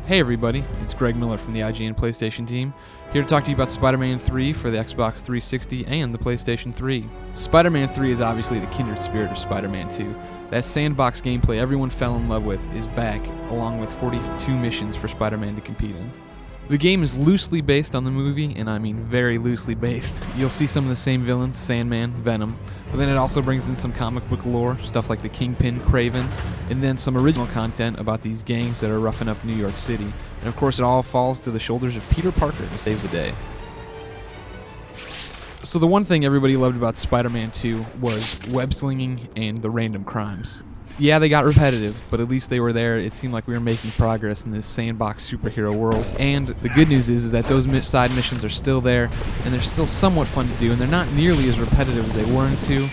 Hey everybody, it's Greg Miller from the IGN PlayStation team, here to talk to you about Spider-Man 3 for the Xbox 360 and the PlayStation 3. Spider-Man 3 is obviously the kindred spirit of Spider-Man 2. That sandbox gameplay everyone fell in love with is back, along with 42 missions for Spider-Man to compete in. The game is loosely based on the movie, and I mean very loosely based. You'll see some of the same villains, Sandman, Venom, but then it also brings in some comic book lore, stuff like the Kingpin, Kraven, and then some original content about these gangs that are roughing up New York City. And of course it all falls to the shoulders of Peter Parker to save the day. So the one thing everybody loved about Spider-Man 2 was web-slinging and the random crimes. Yeah, they got repetitive, but at least they were there. It seemed like we were making progress in this sandbox superhero world. And the good news is that those side missions are still there, and they're still somewhat fun to do, and they're not nearly as repetitive as they were in 2,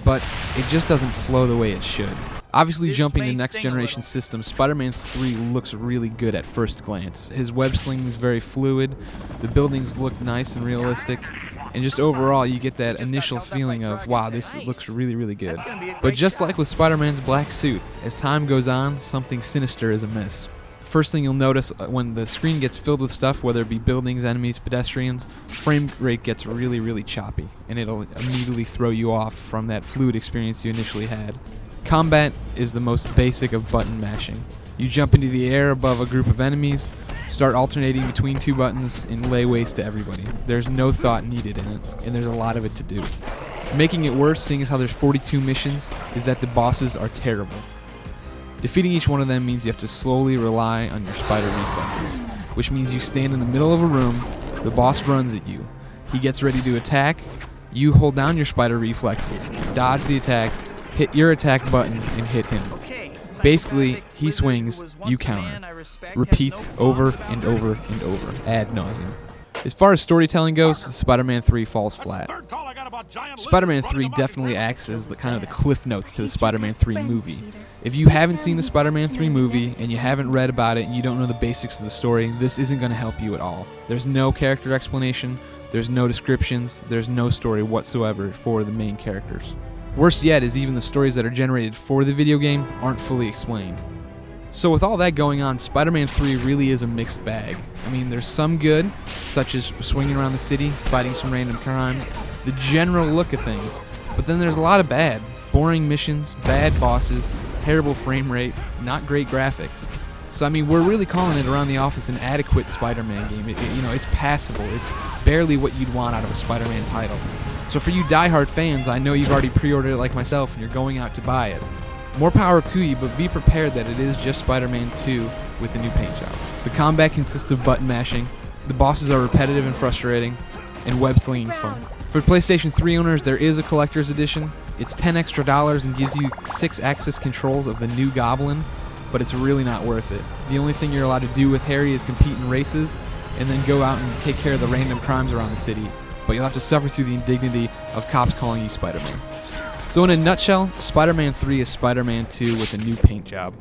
but it just doesn't flow the way it should. Obviously, jumping to next-generation systems, Spider-Man 3 looks really good at first glance. His web-slinging is very fluid, the buildings look nice and realistic, and just overall, you get that initial feeling of, wow, this looks really, really good. But just like with Spider-Man's black suit, as time goes on, something sinister is amiss. First thing you'll notice when the screen gets filled with stuff, whether it be buildings, enemies, pedestrians, frame rate gets really, really choppy, and it'll immediately throw you off from that fluid experience you initially had. Combat is the most basic of button mashing. You jump into the air above a group of enemies, start alternating between two buttons, and lay waste to everybody. There's no thought needed in it, and there's a lot of it to do. Making it worse, seeing as how there's 42 missions, is that the bosses are terrible. Defeating each one of them means you have to slowly rely on your spider reflexes, which means you stand in the middle of a room, the boss runs at you, he gets ready to attack, you hold down your spider reflexes, dodge the attack, hit your attack button, and hit him. Basically, he swings, you counter. Repeat over and over and over, ad nauseum. As far as storytelling goes, Spider-Man 3 falls flat. Spider-Man 3 definitely acts as the kind of the cliff notes to the Spider-Man 3 movie. If you haven't seen the Spider-Man 3 movie and you haven't read about it and you don't know the basics of the story, this isn't going to help you at all. There's no character explanation, there's no descriptions, there's no story whatsoever for the main characters. Worse yet is even the stories that are generated for the video game aren't fully explained. So with all that going on, Spider-Man 3 really is a mixed bag. I mean, there's some good, such as swinging around the city, fighting some random crimes, the general look of things, but then there's a lot of bad. Boring missions, bad bosses, terrible frame rate, not great graphics. So I mean, we're really calling it around the office an adequate Spider-Man game. It's passable. It's barely what you'd want out of a Spider-Man title. So for you diehard fans, I know you've already pre-ordered it like myself and you're going out to buy it. More power to you, but be prepared that it is just Spider-Man 2 with a new paint job. The combat consists of button mashing, the bosses are repetitive and frustrating, and web slinging is fun. For PlayStation 3 owners, there is a collector's edition. It's $10 extra and gives you 6-axis controls of the new Goblin, but it's really not worth it. The only thing you're allowed to do with Harry is compete in races, and then go out and take care of the random crimes around the city. But you'll have to suffer through the indignity of cops calling you Spider-Man. So in a nutshell, Spider-Man 3 is Spider-Man 2 with a new paint job.